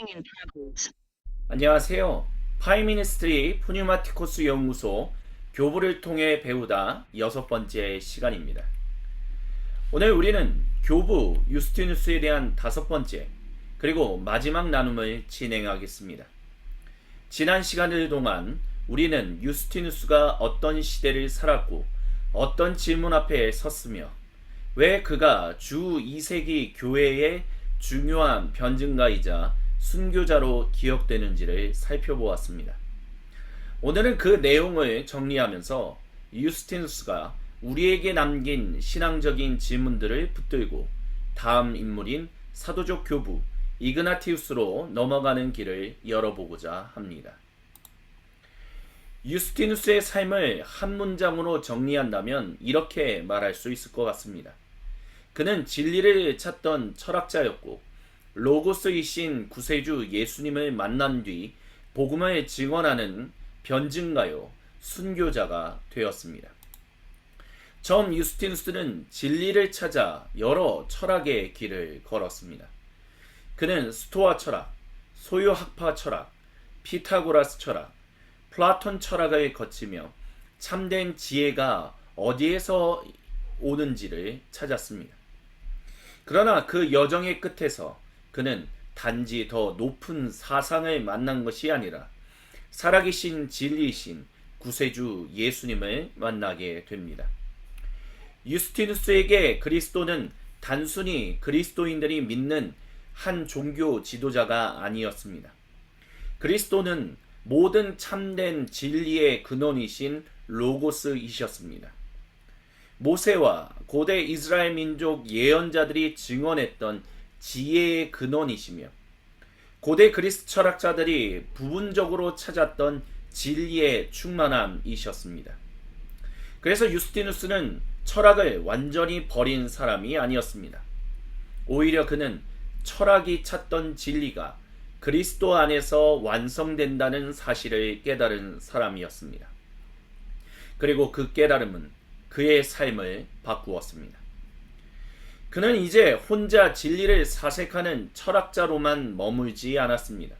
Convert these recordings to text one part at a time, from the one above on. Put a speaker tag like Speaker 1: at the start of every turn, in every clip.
Speaker 1: in progress.
Speaker 2: 안녕하세요. 파이미니스트리 푸뉴마티코스 연구소 교부를 통해 배우다 6번째 시간입니다. 오늘 우리는 교부 유스티누스에 대한 5번째 그리고 마지막 나눔을 진행하겠습니다. 지난 시간들 동안 우리는 유스티누스가 어떤 시대를 살았고 어떤 질문 앞에 섰으며 왜 그가 주 2세기 교회의 중요한 변증가이자 순교자로 기억되는지를 살펴보았습니다. 오늘은 그 내용을 정리하면서 유스티누스가 우리에게 남긴 신앙적인 질문들을 붙들고 다음 인물인 사도적 교부 이그나티우스로 넘어가는 길을 열어보고자 합니다. 유스티누스의 삶을 한 문장으로 정리한다면 이렇게 말할 수 있을 것 같습니다. 그는 진리를 찾던 철학자였고 로고스이신 구세주 예수님을 만난 뒤 복음을 증언하는 변증가요 순교자가 되었습니다. 처음 유스티누스는 진리를 찾아 여러 철학의 길을 걸었습니다. 그는 스토아 철학, 소요학파 철학, 피타고라스 철학, 플라톤 철학을 거치며 참된 지혜가 어디에서 오는지를 찾았습니다. 그러나 그 여정의 끝에서 그는 단지 더 높은 사상을 만난 것이 아니라 살아계신 진리이신 구세주 예수님을 만나게 됩니다. 유스티누스에게 그리스도는 단순히 그리스도인들이 믿는 한 종교 지도자가 아니었습니다. 그리스도는 모든 참된 진리의 근원이신 로고스이셨습니다. 모세와 고대 이스라엘 민족 예언자들이 증언했던 지혜의 근원이시며 고대 그리스 철학자들이 부분적으로 찾았던 진리의 충만함이셨습니다. 그래서 유스티누스는 철학을 완전히 버린 사람이 아니었습니다. 오히려 그는 철학이 찾던 진리가 그리스도 안에서 완성된다는 사실을 깨달은 사람이었습니다. 그리고 그 깨달음은 그의 삶을 바꾸었습니다. 그는 이제 혼자 진리를 사색하는 철학자로만 머물지 않았습니다.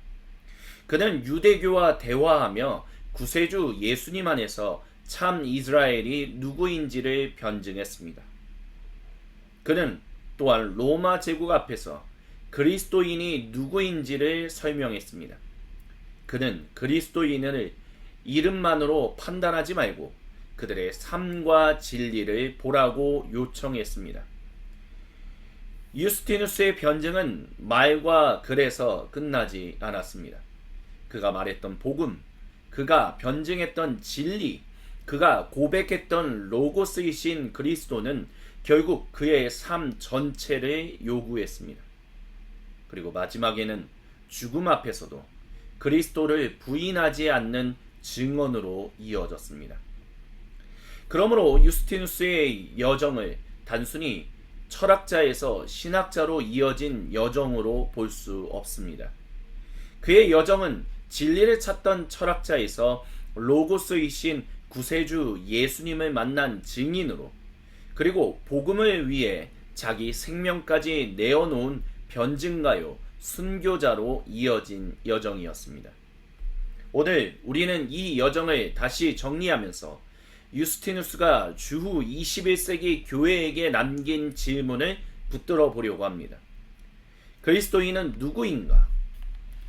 Speaker 2: 그는 유대교와 대화하며 구세주 예수님 안에서 참 이스라엘이 누구인지를 변증했습니다. 그는 또한 로마 제국 앞에서 그리스도인이 누구인지를 설명했습니다. 그는 그리스도인을 이름만으로 판단하지 말고 그들의 삶과 진리를 보라고 요청했습니다. 유스티누스의 변증은 말과 글에서 끝나지 않았습니다. 그가 말했던 복음, 그가 변증했던 진리, 그가 고백했던 로고스이신 그리스도는 결국 그의 삶 전체를 요구했습니다. 그리고 마지막에는 죽음 앞에서도 그리스도를 부인하지 않는 증언으로 이어졌습니다. 그러므로 유스티누스의 여정을 단순히 철학자에서 신학자로 이어진 여정으로 볼 수 없습니다. 그의 여정은 진리를 찾던 철학자에서 로고스이신 구세주 예수님을 만난 증인으로 그리고 복음을 위해 자기 생명까지 내어놓은 변증가요 순교자로 이어진 여정이었습니다. 오늘 우리는 이 여정을 다시 정리하면서 유스티누스가 주후 21세기 교회에게 남긴 질문을 붙들어 보려고 합니다. 그리스도인은 누구인가?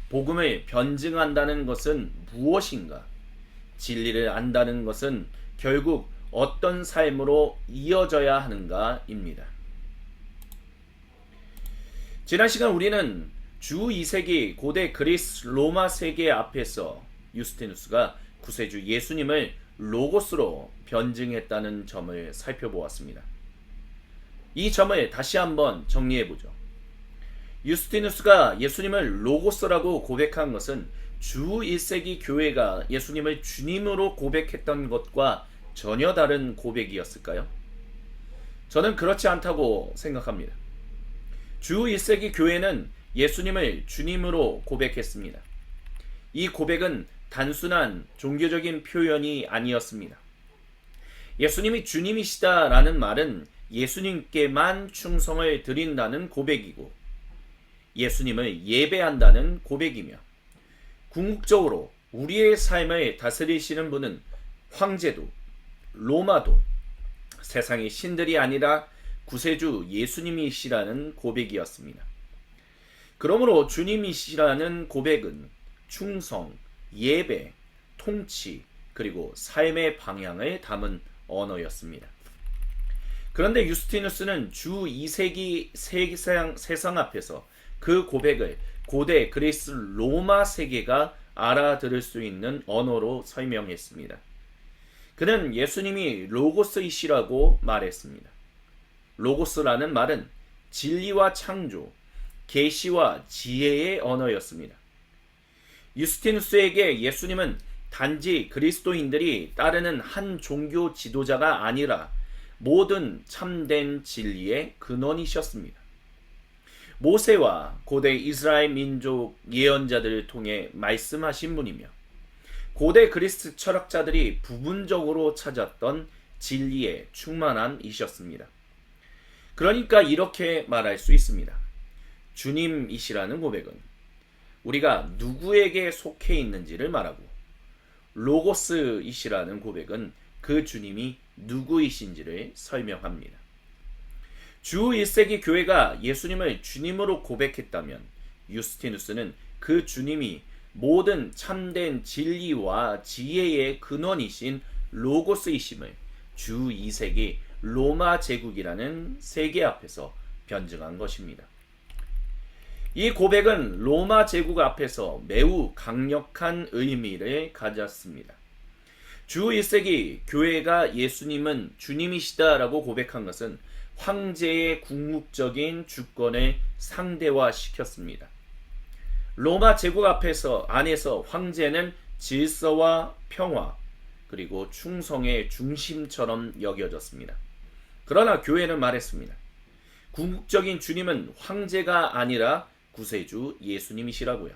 Speaker 2: 복음을 변증한다는 것은 무엇인가? 진리를 안다는 것은 결국 어떤 삶으로 이어져야 하는가입니다. 지난 시간 우리는 주 2세기 고대 그리스 로마 세계 앞에서 유스티누스가 구세주 예수님을 로고스로 변증했다는 점을 살펴보았습니다. 이 점을 다시 한번 정리해보죠. 유스티누스가 예수님을 로고스라고 고백한 것은 주 1세기 교회가 예수님을 주님으로 고백했던 것과 전혀 다른 고백이었을까요? 저는 그렇지 않다고 생각합니다. 주 1세기 교회는 예수님을 주님으로 고백했습니다. 이 고백은 단순한 종교적인 표현이 아니었습니다. 예수님이 주님이시다라는 말은 예수님께만 충성을 드린다는 고백이고 예수님을 예배한다는 고백이며, 궁극적으로 우리의 삶을 다스리시는 분은 황제도 로마도 세상의 신들이 아니라 구세주 예수님이시라는 고백이었습니다. 그러므로 주님이시라는 고백은 충성, 예배, 통치, 그리고 삶의 방향을 담은 언어였습니다. 그런데 유스티누스는 주 2세기 세상 앞에서 그 고백을 고대 그리스 로마 세계가 알아들을 수 있는 언어로 설명했습니다. 그는 예수님이 로고스이시라고 말했습니다. 로고스라는 말은 진리와 창조, 계시와 지혜의 언어였습니다. 유스티누스에게 예수님은 단지 그리스도인들이 따르는 한 종교 지도자가 아니라 모든 참된 진리의 근원이셨습니다. 모세와 고대 이스라엘 민족 예언자들을 통해 말씀하신 분이며, 고대 그리스 철학자들이 부분적으로 찾았던 진리의 충만함이셨습니다. 그러니까 이렇게 말할 수 있습니다. 주님이시라는 고백은 우리가 누구에게 속해 있는지를 말하고, 로고스이시라는 고백은 그 주님이 누구이신지를 설명합니다. 주 1세기 교회가 예수님을 주님으로 고백했다면, 유스티누스는 그 주님이 모든 참된 진리와 지혜의 근원이신 로고스이심을 주 2세기 로마 제국이라는 세계 앞에서 변증한 것입니다. 이 고백은 로마 제국 앞에서 매우 강력한 의미를 가졌습니다. 주 1세기 교회가 예수님은 주님이시다라고 고백한 것은 황제의 궁극적인 주권을 상대화시켰습니다. 로마 제국 안에서 황제는 질서와 평화, 그리고 충성의 중심처럼 여겨졌습니다. 그러나 교회는 말했습니다. 궁극적인 주님은 황제가 아니라 구세주 예수님이시라고요.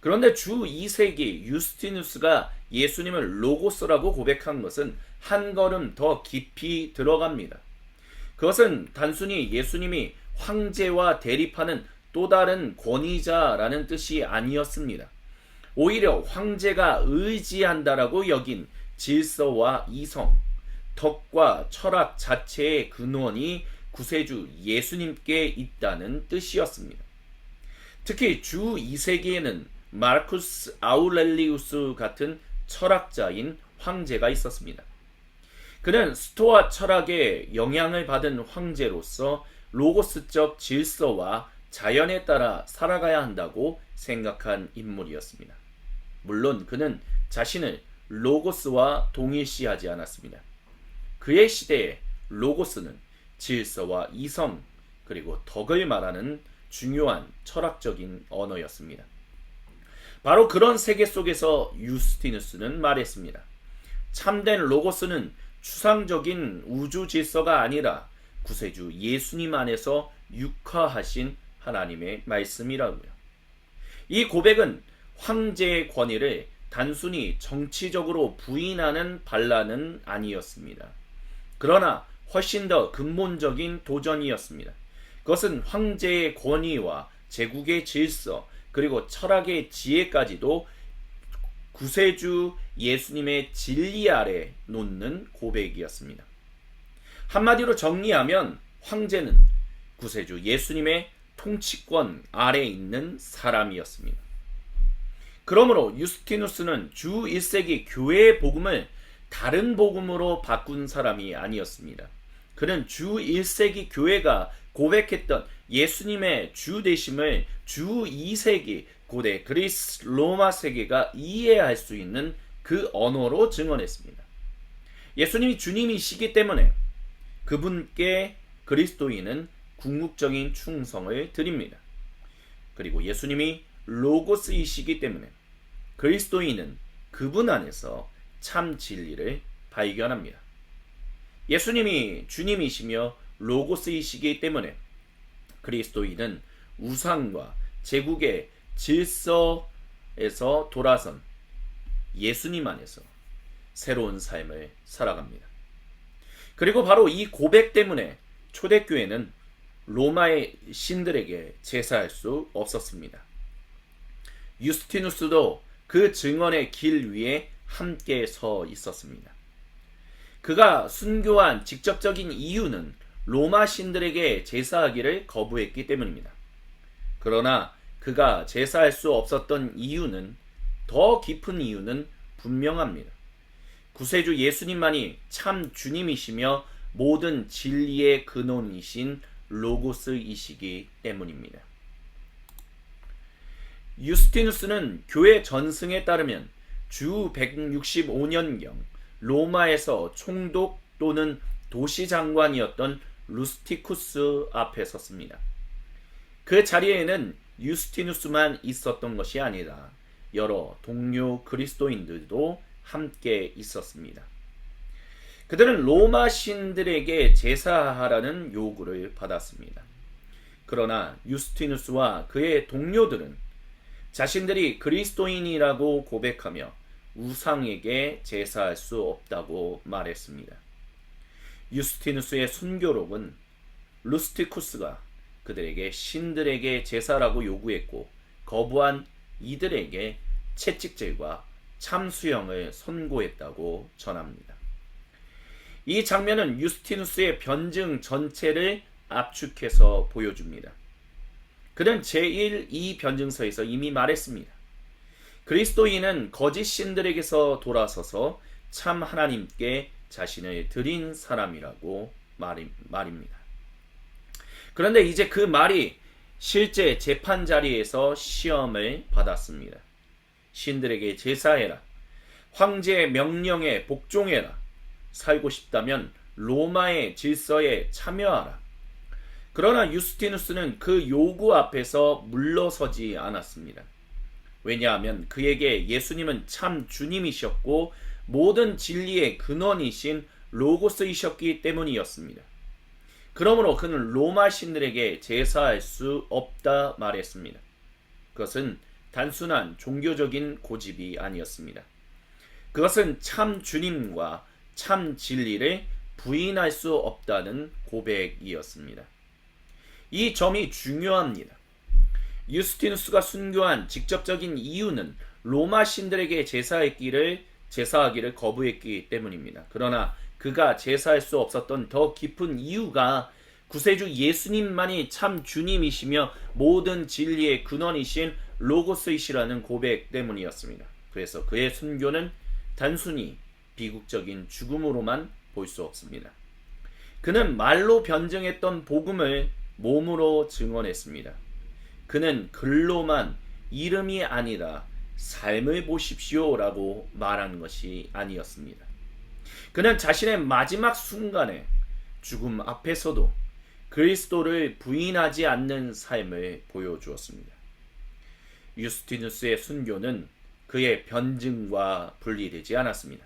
Speaker 2: 그런데 주 2세기 유스티누스가 예수님을 로고스라고 고백한 것은 한 걸음 더 깊이 들어갑니다. 그것은 단순히 예수님이 황제와 대립하는 또 다른 권위자라는 뜻이 아니었습니다. 오히려 황제가 의지한다라고 여긴 질서와 이성, 덕과 철학 자체의 근원이 구세주 예수님께 있다는 뜻이었습니다. 특히 주 2세기에는 마르쿠스 아우렐리우스 같은 철학자인 황제가 있었습니다. 그는 스토아 철학의 영향을 받은 황제로서 로고스적 질서와 자연에 따라 살아가야 한다고 생각한 인물이었습니다. 물론 그는 자신을 로고스와 동일시하지 않았습니다. 그의 시대에 로고스는 질서와 이성, 그리고 덕을 말하는 중요한 철학적인 언어였습니다. 바로 그런 세계 속에서 유스티누스는 말했습니다. 참된 로고스는 추상적인 우주 질서가 아니라 구세주 예수님 안에서 육화하신 하나님의 말씀이라고요. 이 고백은 황제의 권위를 단순히 정치적으로 부인하는 반란은 아니었습니다. 그러나 훨씬 더 근본적인 도전이었습니다. 그것은 황제의 권위와 제국의 질서, 그리고 철학의 지혜까지도 구세주 예수님의 진리 아래 놓는 고백이었습니다. 한마디로 정리하면 황제는 구세주 예수님의 통치권 아래 있는 사람이었습니다. 그러므로 유스티누스는 주 1세기 교회의 복음을 다른 복음으로 바꾼 사람이 아니었습니다. 그는 주 1세기 교회가 고백했던 예수님의 주 되심을 주 2세기 고대 그리스 로마 세계가 이해할 수 있는 그 언어로 증언했습니다. 예수님이 주님이시기 때문에 그분께 그리스도인은 궁극적인 충성을 드립니다. 그리고 예수님이 로고스이시기 때문에 그리스도인은 그분 안에서 참 진리를 발견합니다. 예수님이 주님이시며 로고스이시기 때문에 그리스도인은 우상과 제국의 질서에서 돌아선 예수님 안에서 새로운 삶을 살아갑니다. 그리고 바로 이 고백 때문에 초대교회는 로마의 신들에게 제사할 수 없었습니다. 유스티누스도 그 증언의 길 위에 함께 서 있었습니다. 그가 순교한 직접적인 이유는 로마 신들에게 제사하기를 거부했기 때문입니다. 그러나 그가 제사할 수 없었던 이유는, 더 깊은 이유는 분명합니다. 구세주 예수님만이 참 주님이시며 모든 진리의 근원이신 로고스이시기 때문입니다. 유스티누스는 교회 전승에 따르면 주 165년경 로마에서 총독 또는 도시장관이었던 루스티쿠스 앞에 섰습니다. 그 자리에는 유스티누스만 있었던 것이 아니라 여러 동료 그리스도인들도 함께 있었습니다. 그들은 로마 신들에게 제사하라는 요구를 받았습니다. 그러나 유스티누스와 그의 동료들은 자신들이 그리스도인이라고 고백하며 우상에게 제사할 수 없다고 말했습니다. 유스티누스의 순교록은 루스티쿠스가 그들에게 신들에게 제사라고 요구했고 거부한 이들에게 채찍질과 참수형을 선고했다고 전합니다. 이 장면은 유스티누스의 변증 전체를 압축해서 보여줍니다. 그는 제1, 2 변증서에서 이미 말했습니다. 그리스도인은 거짓 신들에게서 돌아서서 참 하나님께 자신을 드린 사람이라고 말입니다. 그런데 이제 그 말이 실제 재판 자리에서 시험을 받았습니다. 신들에게 제사해라. 황제의 명령에 복종해라. 살고 싶다면 로마의 질서에 참여하라. 그러나 유스티누스는 그 요구 앞에서 물러서지 않았습니다. 왜냐하면 그에게 예수님은 참 주님이셨고 모든 진리의 근원이신 로고스이셨기 때문이었습니다. 그러므로 그는 로마 신들에게 제사할 수 없다 말했습니다. 그것은 단순한 종교적인 고집이 아니었습니다. 그것은 참 주님과 참 진리를 부인할 수 없다는 고백이었습니다. 이 점이 중요합니다. 유스티누스가 순교한 직접적인 이유는 로마 신들에게 제사하기를 거부했기 때문입니다. 그러나 그가 제사할 수 없었던 더 깊은 이유가 구세주 예수님만이 참 주님이시며 모든 진리의 근원이신 로고스이시라는 고백 때문이었습니다. 그래서 그의 순교는 단순히 비극적인 죽음으로만 볼 수 없습니다. 그는 말로 변증했던 복음을 몸으로 증언했습니다. 그는 글로만 이름이 아니라 삶을 보십시오 라고 말한 것이 아니었습니다. 그는 자신의 마지막 순간에 죽음 앞에서도 그리스도를 부인하지 않는 삶을 보여주었습니다. 유스티누스의 순교는 그의 변증과 분리되지 않았습니다.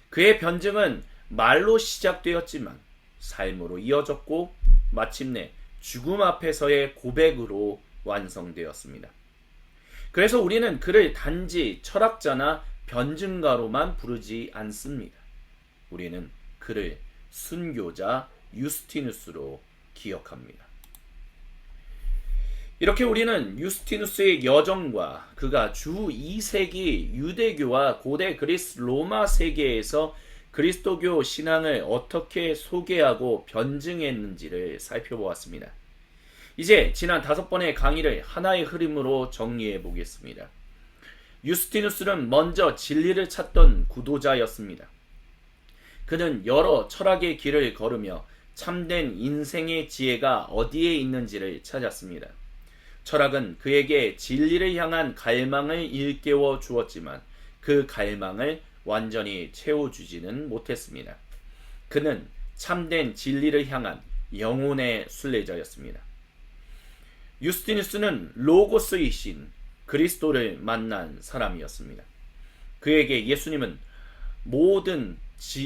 Speaker 2: 그의 변증은 말로 시작되었지만 삶으로 이어졌고 마침내 죽음 앞에서의 고백으로 완성되었습니다. 그래서 우리는 그를 단지 철학자나 변증가로만 부르지 않습니다. 우리는 그를 순교자 유스티누스로 기억합니다. 이렇게 우리는 유스티누스의 여정과 그가 주 2세기 유대교와 고대 그리스 로마 세계에서 그리스도교 신앙을 어떻게 소개하고 변증했는지를 살펴보았습니다. 이제 지난 5번의 강의를 하나의 흐름으로 정리해 보겠습니다. 유스티누스는 먼저 진리를 찾던 구도자였습니다. 그는 여러 철학의 길을 걸으며 참된 인생의 지혜가 어디에 있는지를 찾았습니다. 철학은 그에게 진리를 향한 갈망을 일깨워 주었지만 그 갈망을 완전히 채워주지는 못했습니다. 그는 참된 진리를 향한 영혼의 순례자였습니다. 유스티누스는 로고스이신 그리스도를 만난 사람이었습니다. 그에게 예수님은 모든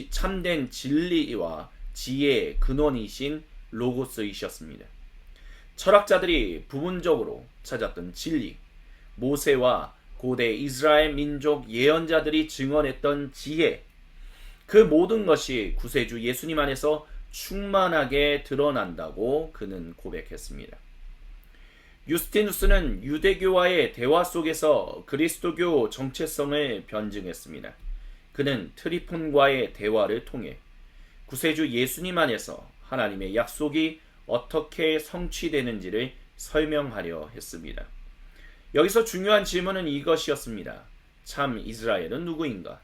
Speaker 2: 참된 진리와 지혜의 근원이신 로고스이셨습니다. 철학자들이 부분적으로 찾았던 진리, 모세와 고대 이스라엘 민족 예언자들이 증언했던 지혜, 그 모든 것이 구세주 예수님 안에서 충만하게 드러난다고 그는 고백했습니다. 유스티누스는 유대교와의 대화 속에서 그리스도교 정체성을 변증했습니다. 그는 트리폰과의 대화를 통해 구세주 예수님 안에서 하나님의 약속이 어떻게 성취되는지를 설명하려 했습니다. 여기서 중요한 질문은 이것이었습니다. 참 이스라엘은 누구인가?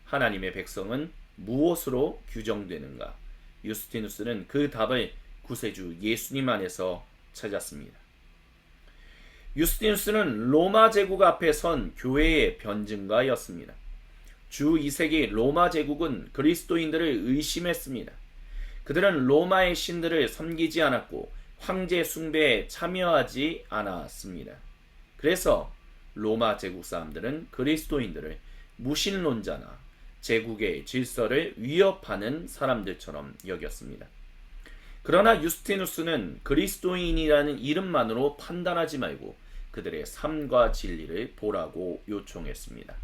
Speaker 2: 하나님의 백성은 무엇으로 규정되는가? 유스티누스는 그 답을 구세주 예수님 안에서 찾았습니다. 유스티누스는 로마 제국 앞에 선 교회의 변증가였습니다. 주 2세기 로마 제국은 그리스도인들을 의심했습니다. 그들은 로마의 신들을 섬기지 않았고 황제 숭배에 참여하지 않았습니다. 그래서 로마 제국 사람들은 그리스도인들을 무신론자나 제국의 질서를 위협하는 사람들처럼 여겼습니다. 그러나 유스티누스는 그리스도인이라는 이름만으로 판단하지 말고 그들의 삶과 진리를 보라고 요청했습니다.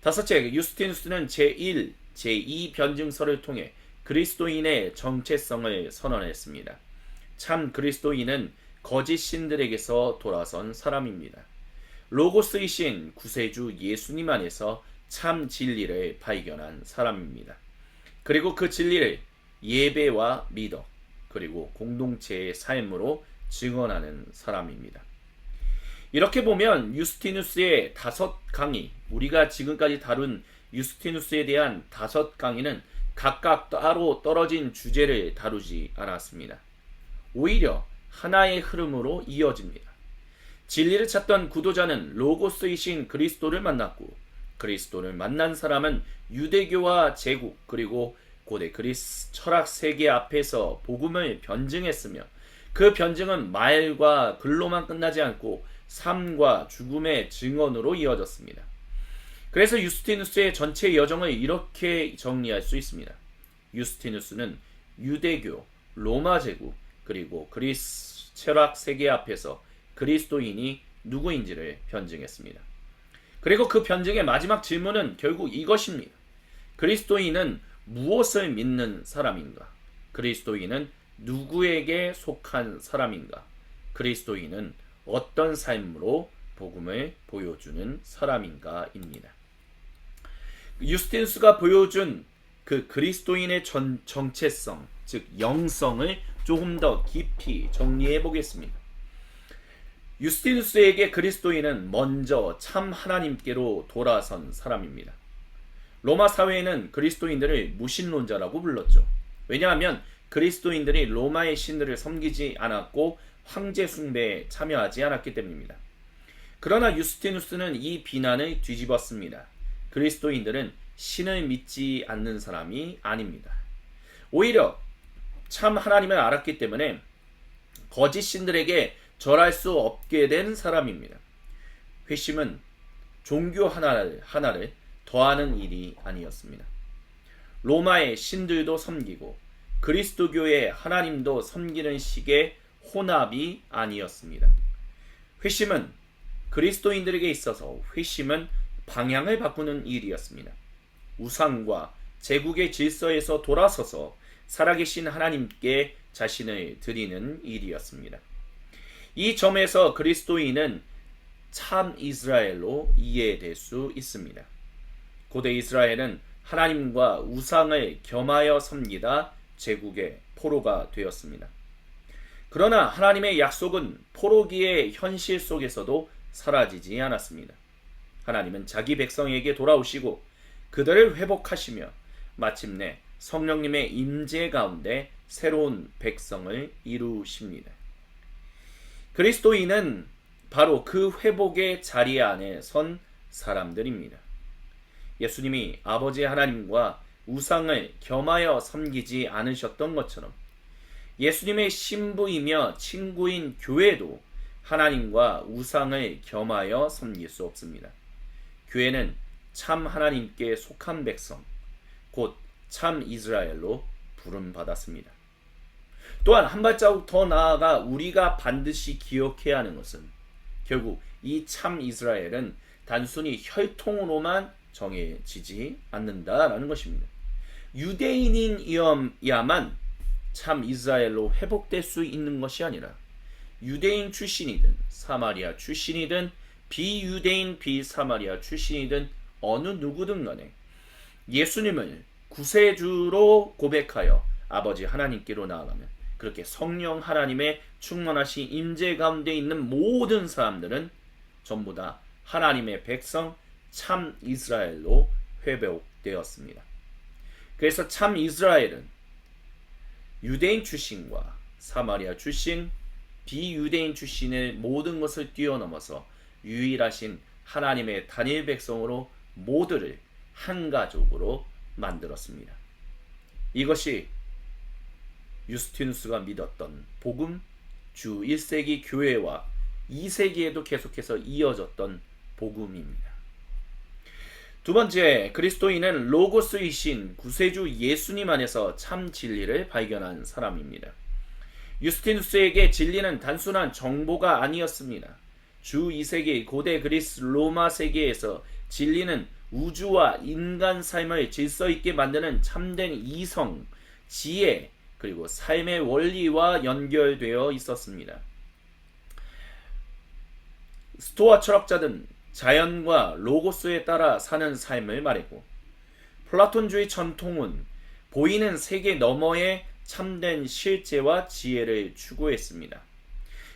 Speaker 2: 다섯째, 유스티누스는 제1, 제2 변증서를 통해 그리스도인의 정체성을 선언했습니다. 참 그리스도인은 거짓 신들에게서 돌아선 사람입니다. 로고스이신 구세주 예수님 안에서 참 진리를 발견한 사람입니다. 그리고 그 진리를 예배와 미덕, 그리고 공동체의 삶으로 증언하는 사람입니다. 이렇게 보면 유스티누스의 5강의, 우리가 지금까지 다룬 유스티누스에 대한 5강의는 각각 따로 떨어진 주제를 다루지 않았습니다. 오히려 하나의 흐름으로 이어집니다. 진리를 찾던 구도자는 로고스이신 그리스도를 만났고 그리스도를 만난 사람은 유대교와 제국 그리고 고대 그리스 철학 세계 앞에서 복음을 변증했으며 그 변증은 말과 글로만 끝나지 않고 삶과 죽음의 증언으로 이어졌습니다. 그래서 유스티누스의 전체 여정을 이렇게 정리할 수 있습니다. 유스티누스는 유대교, 로마 제국, 그리고 그리스 철학 세계 앞에서 그리스도인이 누구인지를 변증했습니다. 그리고 그 변증의 마지막 질문은 결국 이것입니다. 그리스도인은 무엇을 믿는 사람인가? 그리스도인은 누구에게 속한 사람인가? 그리스도인은 어떤 삶으로 복음을 보여주는 사람인가입니다. 유스티누스가 보여준 그 그리스도인의 정체성, 즉 영성을 조금 더 깊이 정리해 보겠습니다. 유스티누스에게 그리스도인은 먼저 참 하나님께로 돌아선 사람입니다. 로마 사회에는 그리스도인들을 무신론자라고 불렀죠. 왜냐하면 그리스도인들이 로마의 신들을 섬기지 않았고 황제 숭배에 참여하지 않았기 때문입니다. 그러나 유스티누스는 이 비난을 뒤집었습니다. 그리스도인들은 신을 믿지 않는 사람이 아닙니다. 오히려 참 하나님을 알았기 때문에 거짓 신들에게 절할 수 없게 된 사람입니다. 회심은 종교 하나를 더하는 일이 아니었습니다. 로마의 신들도 섬기고 그리스도교의 하나님도 섬기는 식의 혼합이 아니었습니다. 회심은 그리스도인들에게 있어서 회심은 방향을 바꾸는 일이었습니다. 우상과 제국의 질서에서 돌아서서 살아계신 하나님께 자신을 드리는 일이었습니다. 이 점에서 그리스도인은 참 이스라엘로 이해될 수 있습니다. 고대 이스라엘은 하나님과 우상을 겸하여 섬기다 제국의 포로가 되었습니다. 그러나 하나님의 약속은 포로기의 현실 속에서도 사라지지 않았습니다. 하나님은 자기 백성에게 돌아오시고 그들을 회복하시며 마침내 성령님의 임재 가운데 새로운 백성을 이루십니다. 그리스도인은 바로 그 회복의 자리 안에 선 사람들입니다. 예수님이 아버지 하나님과 우상을 겸하여 섬기지 않으셨던 것처럼 예수님의 신부이며 친구인 교회도 하나님과 우상을 겸하여 섬길 수 없습니다. 교회는 참 하나님께 속한 백성, 곧 참 이스라엘로 부름받았습니다. 또한 한 발자국 더 나아가 우리가 반드시 기억해야 하는 것은 결국 이 참 이스라엘은 단순히 혈통으로만 정해지지 않는다라는 것입니다. 유대인이어야만 참 이스라엘로 회복될 수 있는 것이 아니라 유대인 출신이든 사마리아 출신이든 비유대인 비사마리아 출신이든 어느 누구든 간에 예수님을 구세주로 고백하여 아버지 하나님께로 나아가면 그렇게 성령 하나님의 충만하신 임재 가운데 있는 모든 사람들은 전부 다 하나님의 백성 참 이스라엘로 회복되었습니다. 그래서 참 이스라엘은 유대인 출신과 사마리아 출신, 비유대인 출신의 모든 것을 뛰어넘어서 유일하신 하나님의 단일 백성으로 모두를 한 가족으로 만들었습니다. 이것이 유스티누스가 믿었던 복음, 주 1세기 교회와 2세기에도 계속해서 이어졌던 복음입니다. 두 번째, 그리스도인은 로고스이신 구세주 예수님 안에서 참 진리를 발견한 사람입니다. 유스티누스에게 진리는 단순한 정보가 아니었습니다. 주 2세기 고대 그리스 로마 세계에서 진리는 우주와 인간 삶을 질서 있게 만드는 참된 이성, 지혜, 그리고 삶의 원리와 연결되어 있었습니다. 스토아 철학자들은 자연과 로고스에 따라 사는 삶을 말했고, 플라톤주의 전통은 보이는 세계 너머의 참된 실제와 지혜를 추구했습니다.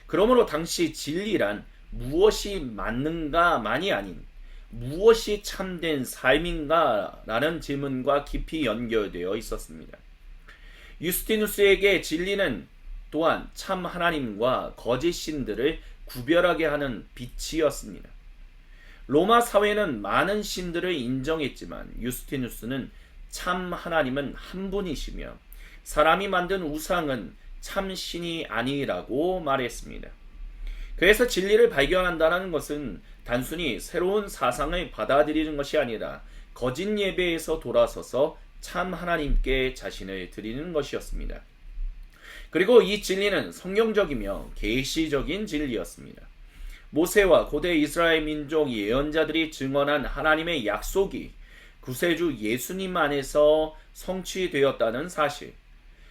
Speaker 2: 그러므로 당시 진리란 무엇이 맞는가만이 아닌 무엇이 참된 삶인가 라는 질문과 깊이 연결되어 있었습니다. 유스티누스에게 진리는 또한 참 하나님과 거짓 신들을 구별하게 하는 빛이었습니다. 로마 사회는 많은 신들을 인정했지만 유스티누스는 참 하나님은 한 분이시며 사람이 만든 우상은 참 신이 아니라고 말했습니다. 그래서 진리를 발견한다는 것은 단순히 새로운 사상을 받아들이는 것이 아니라 거짓 예배에서 돌아서서 참 하나님께 자신을 드리는 것이었습니다. 그리고 이 진리는 성경적이며 계시적인 진리였습니다. 모세와 고대 이스라엘 민족 예언자들이 증언한 하나님의 약속이 구세주 예수님 안에서 성취되었다는 사실,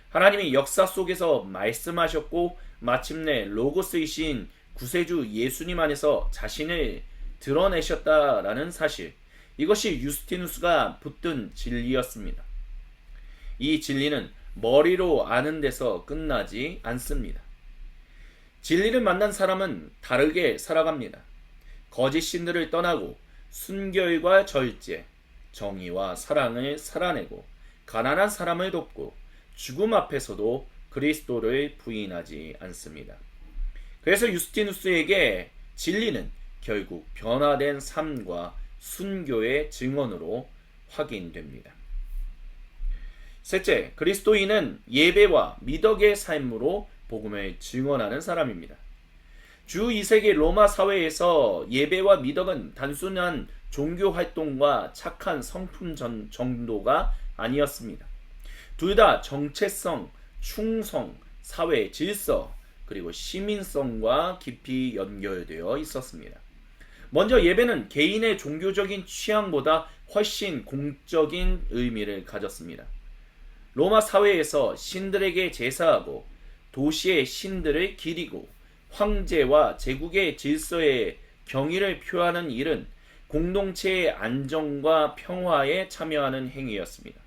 Speaker 2: 하나님이 역사 속에서 말씀하셨고 마침내 로고스이신 구세주 예수님 안에서 자신을 드러내셨다라는 사실, 이것이 유스티누스가 붙든 진리였습니다. 이 진리는 머리로 아는 데서 끝나지 않습니다. 진리를 만난 사람은 다르게 살아갑니다. 거짓 신들을 떠나고 순결과 절제, 정의와 사랑을 살아내고 가난한 사람을 돕고 죽음 앞에서도 그리스도를 부인하지 않습니다. 그래서 유스티누스에게 진리는 결국 변화된 삶과 순교의 증언으로 확인됩니다. 셋째, 그리스도인은 예배와 미덕의 삶으로 복음을 증언하는 사람입니다. 주 2세기 로마 사회에서 예배와 미덕은 단순한 종교 활동과 착한 성품 정도가 아니었습니다. 둘 다 정체성, 충성, 사회 질서, 그리고 시민성과 깊이 연결되어 있었습니다. 먼저 예배는 개인의 종교적인 취향보다 훨씬 공적인 의미를 가졌습니다. 로마 사회에서 신들에게 제사하고 도시의 신들을 기리고 황제와 제국의 질서에 경의를 표하는 일은 공동체의 안정과 평화에 참여하는 행위였습니다.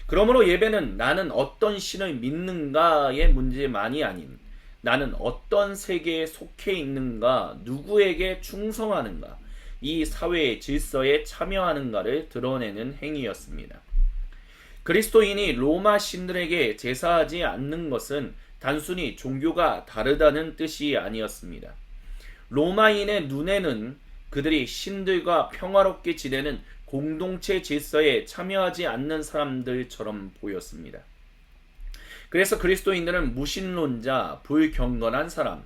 Speaker 2: 그러므로 예배는 나는 어떤 신을 믿는가의 문제만이 아닌 나는 어떤 세계에 속해 있는가, 누구에게 충성하는가, 이 사회의 질서에 참여하는가를 드러내는 행위였습니다. 그리스도인이 로마 신들에게 제사하지 않는 것은 단순히 종교가 다르다는 뜻이 아니었습니다. 로마인의 눈에는 그들이 신들과 평화롭게 지내는 공동체 질서에 참여하지 않는 사람들처럼 보였습니다. 그래서 그리스도인들은 무신론자, 불경건한 사람,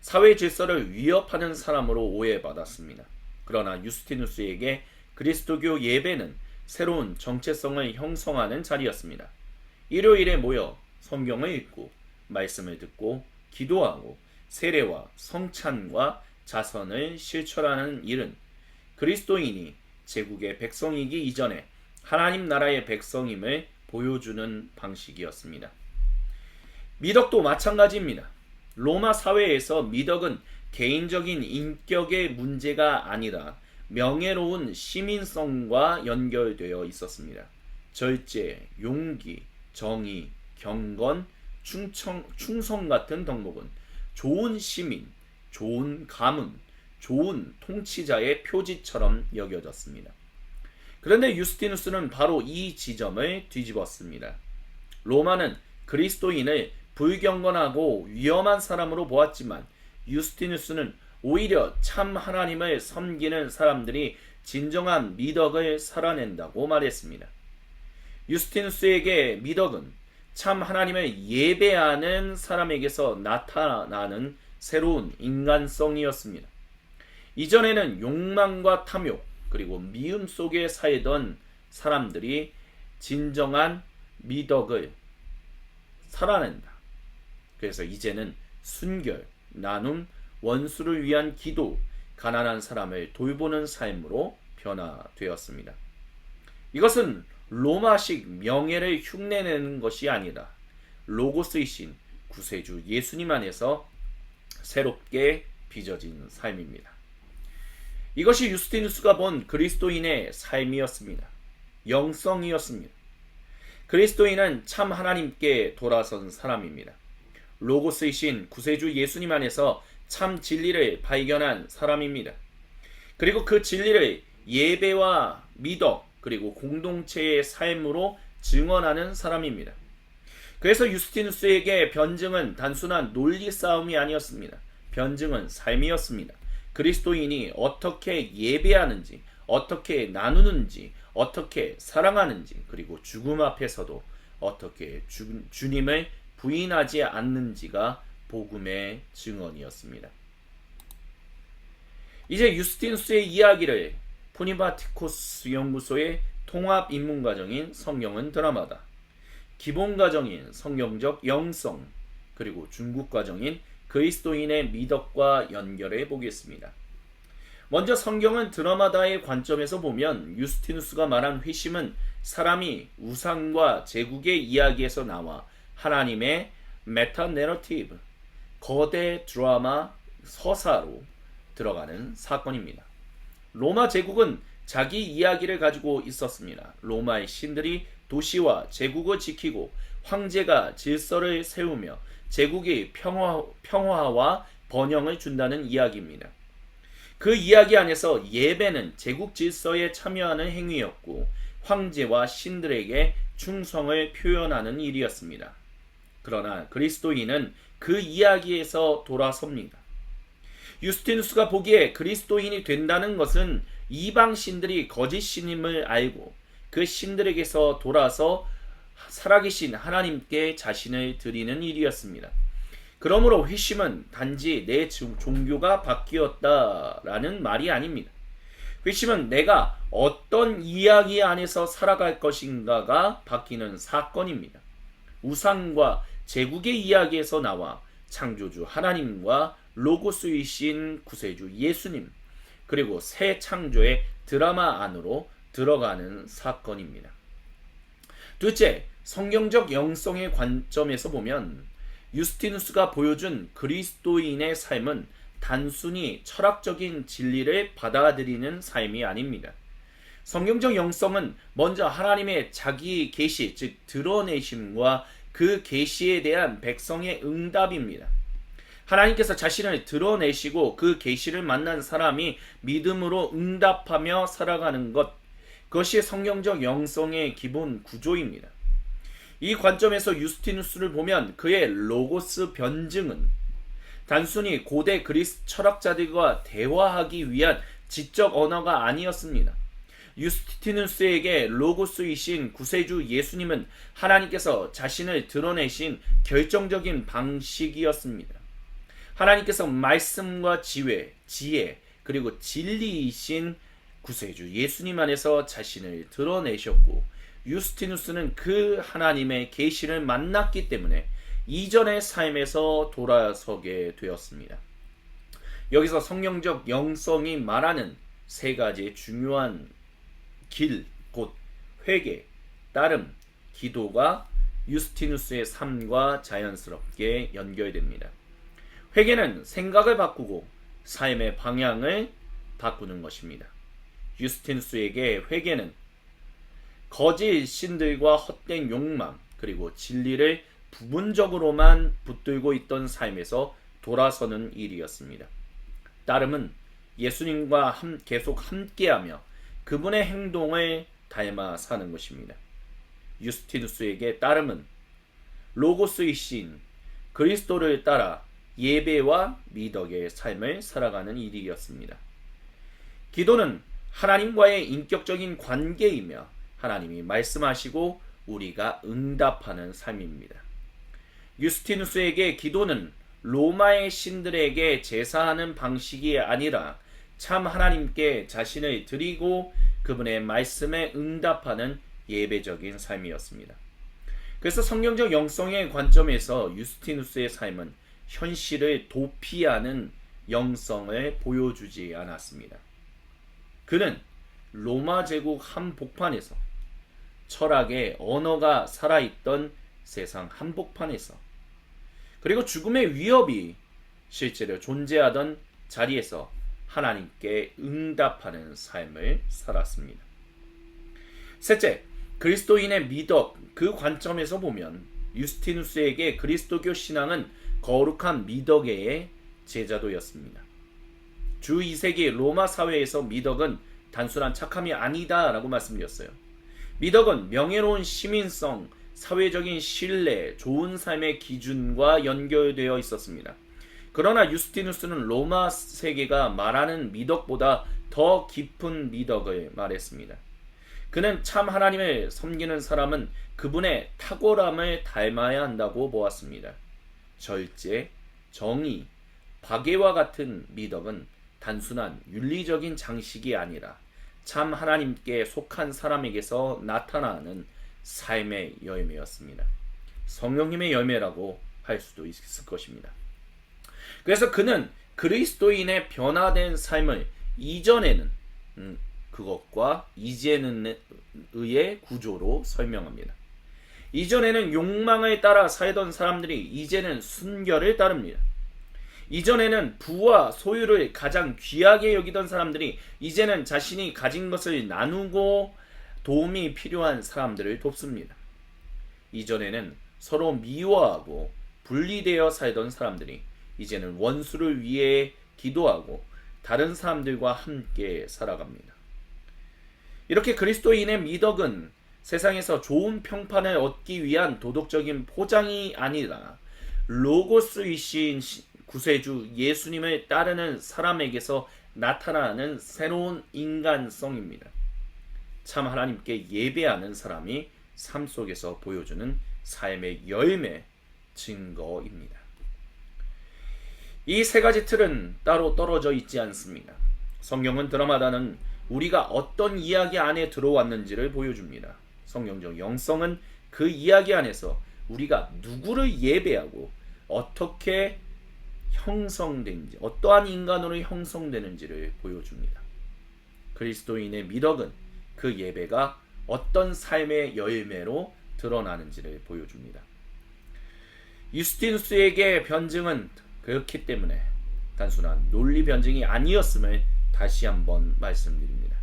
Speaker 2: 사회 질서를 위협하는 사람으로 오해받았습니다. 그러나 유스티누스에게 그리스도교 예배는 새로운 정체성을 형성하는 자리였습니다. 일요일에 모여 성경을 읽고 말씀을 듣고 기도하고 세례와 성찬과 자선을 실천하는 일은 그리스도인이 제국의 백성이기 이전에 하나님 나라의 백성임을 보여주는 방식이었습니다. 미덕도 마찬가지입니다. 로마 사회에서 미덕은 개인적인 인격의 문제가 아니라 명예로운 시민성과 연결되어 있었습니다. 절제, 용기, 정의, 경건, 충성 같은 덕목은 좋은 시민, 좋은 가문, 좋은 통치자의 표지처럼 여겨졌습니다. 그런데 유스티누스는 바로 이 지점을 뒤집었습니다. 로마는 그리스도인을 불경건하고 위험한 사람으로 보았지만 유스티누스는 오히려 참 하나님을 섬기는 사람들이 진정한 미덕을 살아낸다고 말했습니다. 유스티누스에게 미덕은 참 하나님을 예배하는 사람에게서 나타나는 새로운 인간성이었습니다. 이전에는 욕망과 탐욕 그리고 미움 속에 살던 사람들이 진정한 미덕을 살아낸다. 그래서 이제는 순결, 나눔, 원수를 위한 기도, 가난한 사람을 돌보는 삶으로 변화되었습니다. 이것은 로마식 명예를 흉내내는 것이 아니라 로고스이신 구세주 예수님 안에서 새롭게 빚어진 삶입니다. 이것이 유스티누스가 본 그리스도인의 삶이었습니다. 영성이었습니다. 그리스도인은 참 하나님께 돌아선 사람입니다. 로고스이신 구세주 예수님 안에서 참 진리를 발견한 사람입니다. 그리고 그 진리를 예배와 미덕 그리고 공동체의 삶으로 증언하는 사람입니다. 그래서 유스티누스에게 변증은 단순한 논리 싸움이 아니었습니다. 변증은 삶이었습니다. 그리스도인이 어떻게 예배하는지, 어떻게 나누는지, 어떻게 사랑하는지, 그리고 죽음 앞에서도 어떻게 주님을 부인하지 않는지가 복음의 증언이었습니다. 이제 유스티누스의 이야기를 푸니바티코스 연구소의 통합 입문과정인 성경은 드라마다, 기본과정인 성경적 영성, 그리고 중국과정인 그리스도인의 미덕과 연결해 보겠습니다. 먼저 성경은 드라마다의 관점에서 보면 유스티누스가 말한 회심은 사람이 우상과 제국의 이야기에서 나와 하나님의 메타 내러티브, 거대 드라마 서사로 들어가는 사건입니다. 로마 제국은 자기 이야기를 가지고 있었습니다. 로마의 신들이 도시와 제국을 지키고 황제가 질서를 세우며 제국이 평화와 번영을 준다는 이야기입니다. 그 이야기 안에서 예배는 제국 질서에 참여하는 행위였고 황제와 신들에게 충성을 표현하는 일이었습니다. 그러나 그리스도인은 그 이야기에서 돌아섭니다. 유스티누스가 보기에 그리스도인이 된다는 것은 이방 신들이 거짓 신임을 알고 그 신들에게서 돌아서 살아계신 하나님께 자신을 드리는 일이었습니다. 그러므로 회심은 단지 내 종교가 바뀌었다라는 말이 아닙니다. 회심은 내가 어떤 이야기 안에서 살아갈 것인가가 바뀌는 사건입니다. 우상과 제국의 이야기에서 나와 창조주 하나님과 로고스이신 구세주 예수님, 그리고 새 창조의 드라마 안으로 들어가는 사건입니다. 둘째, 성경적 영성의 관점에서 보면 유스티누스가 보여준 그리스도인의 삶은 단순히 철학적인 진리를 받아들이는 삶이 아닙니다. 성경적 영성은 먼저 하나님의 자기 계시, 즉 드러내심과 그 계시에 대한 백성의 응답입니다. 하나님께서 자신을 드러내시고 그 계시를 만난 사람이 믿음으로 응답하며 살아가는 것, 그것이 성경적 영성의 기본 구조입니다. 이 관점에서 유스티누스를 보면 그의 로고스 변증은 단순히 고대 그리스 철학자들과 대화하기 위한 지적 언어가 아니었습니다. 유스티누스에게 로고스이신 구세주 예수님은 하나님께서 자신을 드러내신 결정적인 방식이었습니다. 하나님께서 말씀과 지혜, 그리고 진리이신 구세주 예수님 안에서 자신을 드러내셨고 유스티누스는 그 하나님의 계시를 만났기 때문에 이전의 삶에서 돌아서게 되었습니다. 여기서 성경적 영성이 말하는 세 가지의 중요한 길, 곧 회개, 따름, 기도가 유스티누스의 삶과 자연스럽게 연결됩니다. 회개는 생각을 바꾸고 삶의 방향을 바꾸는 것입니다. 유스티누스에게 회개는 거짓 신들과 헛된 욕망 그리고 진리를 부분적으로만 붙들고 있던 삶에서 돌아서는 일이었습니다. 따름은 예수님과 계속 함께하며 그분의 행동을 닮아 사는 것입니다. 유스티누스에게 따름은 로고스이신 그리스도를 따라 예배와 미덕의 삶을 살아가는 일이었습니다. 기도는 하나님과의 인격적인 관계이며 하나님이 말씀하시고 우리가 응답하는 삶입니다. 유스티누스에게 기도는 로마의 신들에게 제사하는 방식이 아니라 참 하나님께 자신을 드리고 그분의 말씀에 응답하는 예배적인 삶이었습니다. 그래서 성경적 영성의 관점에서 유스티누스의 삶은 현실을 도피하는 영성을 보여주지 않았습니다. 그는 로마 제국 한복판에서 철학의 언어가 살아있던 세상 한복판에서 그리고 죽음의 위협이 실제로 존재하던 자리에서 하나님께 응답하는 삶을 살았습니다. 셋째, 그리스도인의 미덕 그 관점에서 보면 유스티누스에게 그리스도교 신앙은 거룩한 미덕의 제자도였습니다. 주 2세기 로마 사회에서 미덕은 단순한 착함이 아니다 라고 말씀드렸어요. 미덕은 명예로운 시민성, 사회적인 신뢰, 좋은 삶의 기준과 연결되어 있었습니다. 그러나 유스티누스는 로마 세계가 말하는 미덕보다 더 깊은 미덕을 말했습니다. 그는 참 하나님을 섬기는 사람은 그분의 탁월함을 닮아야 한다고 보았습니다. 절제, 정의, 박애와 같은 미덕은 단순한 윤리적인 장식이 아니라 참 하나님께 속한 사람에게서 나타나는 삶의 열매였습니다. 성령님의 열매라고 할 수도 있을 것입니다. 그래서 그는 그리스도인의 변화된 삶을 이전에는 그것과 이제는 의의 구조로 설명합니다. 이전에는 욕망을 따라 살던 사람들이 이제는 순결을 따릅니다. 이전에는 부와 소유를 가장 귀하게 여기던 사람들이 이제는 자신이 가진 것을 나누고 도움이 필요한 사람들을 돕습니다. 이전에는 서로 미워하고 분리되어 살던 사람들이 이제는 원수를 위해 기도하고 다른 사람들과 함께 살아갑니다. 이렇게 그리스도인의 미덕은 세상에서 좋은 평판을 얻기 위한 도덕적인 포장이 아니라 로고스이신 구세주 예수님을 따르는 사람에게서 나타나는 새로운 인간성입니다. 참 하나님께 예배하는 사람이 삶 속에서 보여주는 삶의 열매 증거입니다. 이 세 가지 틀은 따로 떨어져 있지 않습니다. 성경은 드라마다는 우리가 어떤 이야기 안에 들어왔는지를 보여줍니다. 성경적 영성은 그 이야기 안에서 우리가 누구를 예배하고 어떻게 형성된지, 어떠한 인간으로 형성되는지를 보여줍니다. 그리스도인의 미덕은 그 예배가 어떤 삶의 열매로 드러나는지를 보여줍니다. 유스티누스에게 변증은 그렇기 때문에 단순한 논리 변증이 아니었음을 다시 한번 말씀드립니다.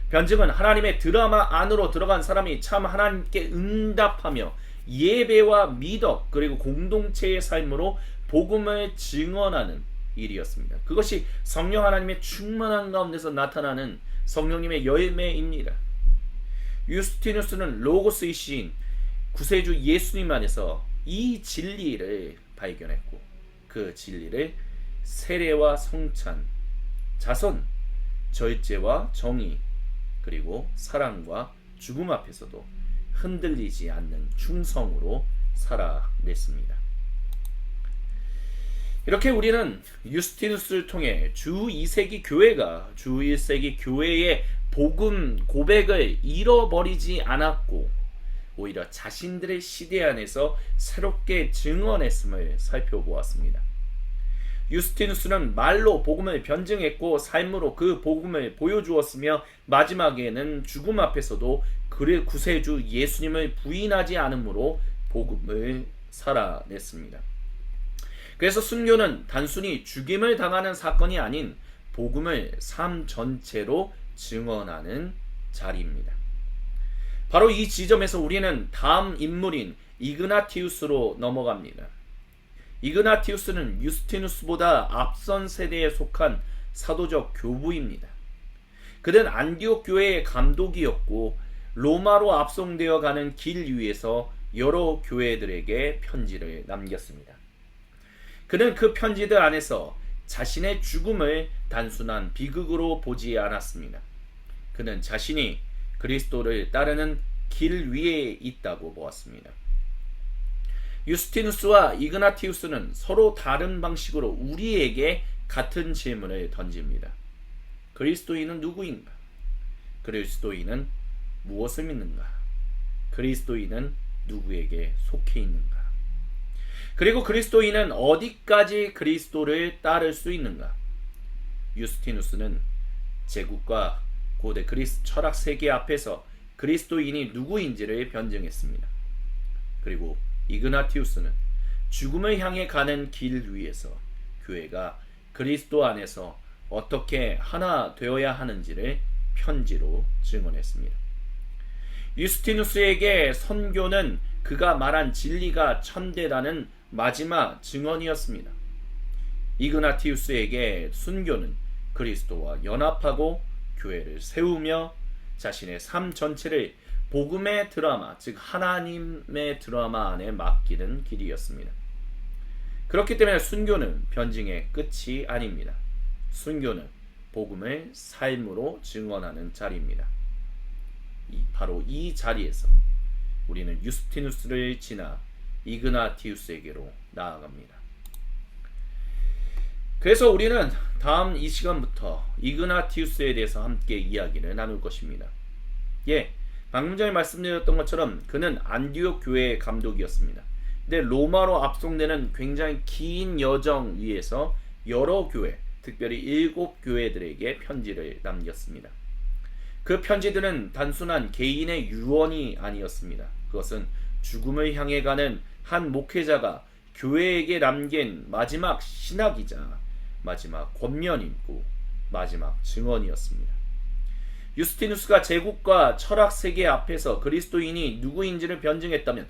Speaker 2: 변증은 하나님의 드라마 안으로 들어간 사람이 참 하나님께 응답하며 예배와 미덕 그리고 공동체의 삶으로 복음을 증언하는 일이었습니다. 그것이 성령 하나님의 충만한 가운데서 나타나는 성령님의 열매입니다. 유스티누스는 로고스이신 구세주 예수님 안에서 이 진리를 발견했고 그 진리를 세례와 성찬, 자선, 절제와 정의 그리고 사랑과 죽음 앞에서도 흔들리지 않는 충성으로 살아냈습니다. 이렇게 우리는 유스티누스를 통해 주 2세기 교회가 주 1세기 교회의 복음 고백을 잃어버리지 않았고 오히려 자신들의 시대 안에서 새롭게 증언했음을 살펴보았습니다. 유스티누스는 말로 복음을 변증했고 삶으로 그 복음을 보여주었으며 마지막에는 죽음 앞에서도 그의 구세주 예수님을 부인하지 않으므로 복음을 살아냈습니다. 그래서 순교는 단순히 죽임을 당하는 사건이 아닌 복음을 삶 전체로 증언하는 자리입니다. 바로 이 지점에서 우리는 다음 인물인 이그나티우스로 넘어갑니다. 이그나티우스는 유스티누스보다 앞선 세대에 속한 사도적 교부입니다. 그는 안디옥 교회의 감독이었고 로마로 압송되어 가는 길 위에서 여러 교회들에게 편지를 남겼습니다. 그는 그 편지들 안에서 자신의 죽음을 단순한 비극으로 보지 않았습니다. 그는 자신이 그리스도를 따르는 길 위에 있다고 보았습니다. 유스티누스와 이그나티우스는 서로 다른 방식으로 우리에게 같은 질문을 던집니다. 그리스도인은 누구인가? 그리스도인은 무엇을 믿는가? 그리스도인은 누구에게 속해 있는가? 그리고 그리스도인은 어디까지 그리스도를 따를 수 있는가? 유스티누스는 제국과 고대 철학 세계 앞에서 그리스도인이 누구인지를 변증했습니다. 그리고 이그나티우스는 죽음을 향해 가는 길 위에서 교회가 그리스도 안에서 어떻게 하나 되어야 하는지를 편지로 증언했습니다. 유스티누스에게 선교는 그가 말한 진리가 천대라는 마지막 증언이었습니다. 이그나티우스에게 순교는 그리스도와 연합하고 교회를 세우며 자신의 삶 전체를 복음의 드라마, 즉 하나님의 드라마 안에 맡기는 길이었습니다. 그렇기 때문에 순교는 변증의 끝이 아닙니다. 순교는 복음을 삶으로 증언하는 자리입니다. 바로 이 자리에서 우리는 유스티누스를 지나 이그나티우스에게로 나아갑니다. 그래서 우리는 다음 이 시간부터 이그나티우스에 대해서 함께 이야기를 나눌 것입니다. 방금 전에 말씀드렸던 것처럼 그는 안디옥 교회의 감독이었습니다. 근데 로마로 압송되는 굉장히 긴 여정 위에서 여러 교회, 특별히 7교회들에게 편지를 남겼습니다. 그 편지들은 단순한 개인의 유언이 아니었습니다. 그것은 죽음을 향해 가는 한 목회자가 교회에게 남긴 마지막 신학이자 마지막 권면이고 마지막 증언이었습니다. 유스티누스가 제국과 철학 세계 앞에서 그리스도인이 누구인지를 변증했다면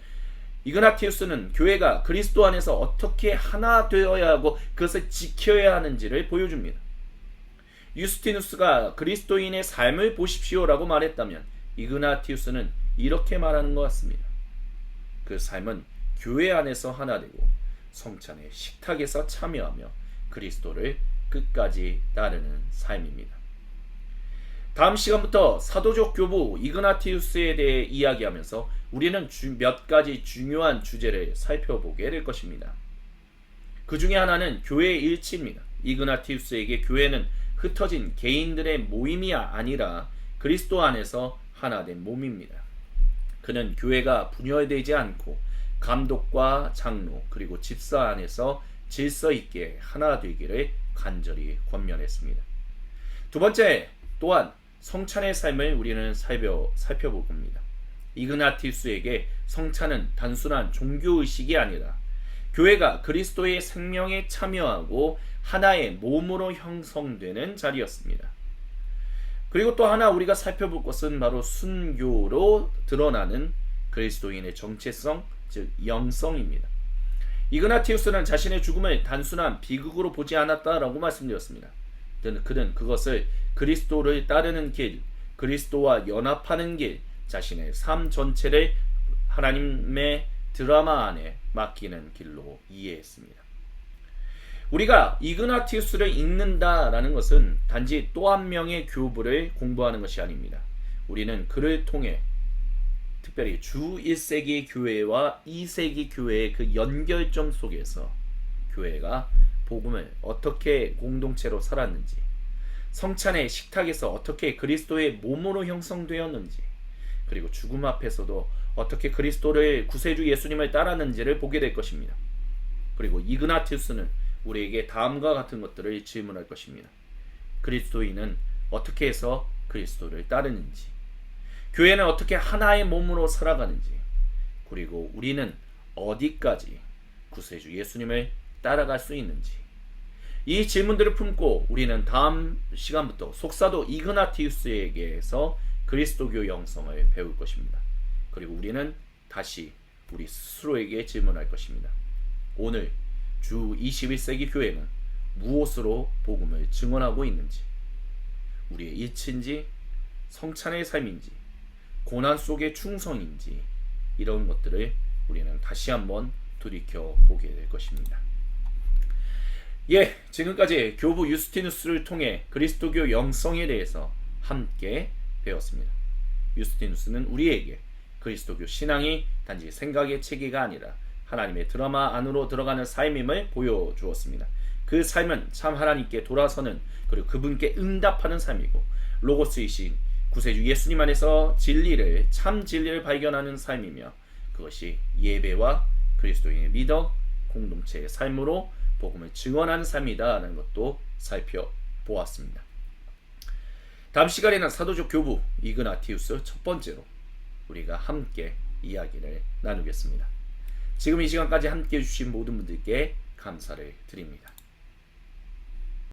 Speaker 2: 이그나티우스는 교회가 그리스도 안에서 어떻게 하나 되어야 하고 그것을 지켜야 하는지를 보여줍니다. 유스티누스가 그리스도인의 삶을 보십시오라고 말했다면 이그나티우스는 이렇게 말하는 것 같습니다. 그 삶은 교회 안에서 하나 되고 성찬의 식탁에서 참여하며 그리스도를 끝까지 따르는 삶입니다. 다음 시간부터 사도적 교부 이그나티우스에 대해 이야기하면서 우리는 몇 가지 중요한 주제를 살펴보게 될 것입니다. 그 중에 하나는 교회의 일치입니다. 이그나티우스에게 교회는 흩어진 개인들의 모임이 아니라 그리스도 안에서 하나된 몸입니다. 그는 교회가 분열되지 않고 감독과 장로 그리고 집사 안에서 질서 있게 하나 되기를 간절히 권면했습니다. 두 번째, 또한 성찬의 삶을 우리는 살펴볼 겁니다. 이그나티우스에게 성찬은 단순한 종교의식이 아니라 교회가 그리스도의 생명에 참여하고 하나의 몸으로 형성되는 자리였습니다. 그리고 또 하나 우리가 살펴볼 것은 바로 순교로 드러나는 그리스도인의 정체성, 즉 영성입니다. 이그나티우스는 자신의 죽음을 단순한 비극으로 보지 않았다라고 말씀드렸습니다. 그는 그것을 그리스도를 따르는 길, 그리스도와 연합하는 길, 자신의 삶 전체를 하나님의 드라마 안에 맡기는 길로 이해했습니다. 우리가 이그나티우스를 읽는다라는 것은 단지 또 한 명의 교부를 공부하는 것이 아닙니다. 우리는 그를 통해 특별히 주 1세기 교회와 2세기 교회의 그 연결점 속에서 교회가 복음을 어떻게 공동체로 살았는지, 성찬의 식탁에서 어떻게 그리스도의 몸으로 형성되었는지, 그리고 죽음 앞에서도 어떻게 그리스도를 구세주 예수님을 따랐는지를 보게 될 것입니다. 그리고 이그나티우스는 우리에게 다음과 같은 것들을 질문할 것입니다. 그리스도인은 어떻게 해서 그리스도를 따르는지, 교회는 어떻게 하나의 몸으로 살아가는지, 그리고 우리는 어디까지 구세주 예수님을 따라갈 수 있는지, 이 질문들을 품고 우리는 다음 시간부터 속사도 이그나티우스에게서 그리스도교 영성을 배울 것입니다. 그리고 우리는 다시 우리 스스로에게 질문할 것입니다. 오늘 주 21세기 교회는 무엇으로 복음을 증언하고 있는지, 우리의 일치인지, 성찬의 삶인지, 고난 속의 충성인지, 이런 것들을 우리는 다시 한번 돌이켜 보게 될 것입니다. 지금까지 교부 유스티누스를 통해 그리스도교 영성에 대해서 함께 배웠습니다. 유스티누스는 우리에게 그리스도교 신앙이 단지 생각의 체계가 아니라 하나님의 드라마 안으로 들어가는 삶임을 보여주었습니다. 그 삶은 참 하나님께 돌아서는, 그리고 그분께 응답하는 삶이고, 로고스이신 구세주 예수님 안에서 참 진리를 발견하는 삶이며, 그것이 예배와 그리스도인의 리더 공동체의 삶으로 복음을 증언하는 삶이다라는 것도 살펴보았습니다. 다음 시간에는 사도적 교부 이그나티우스 첫 번째로 우리가 함께 이야기를 나누겠습니다. 지금 이 시간까지 함께 해주신 모든 분들께 감사를 드립니다.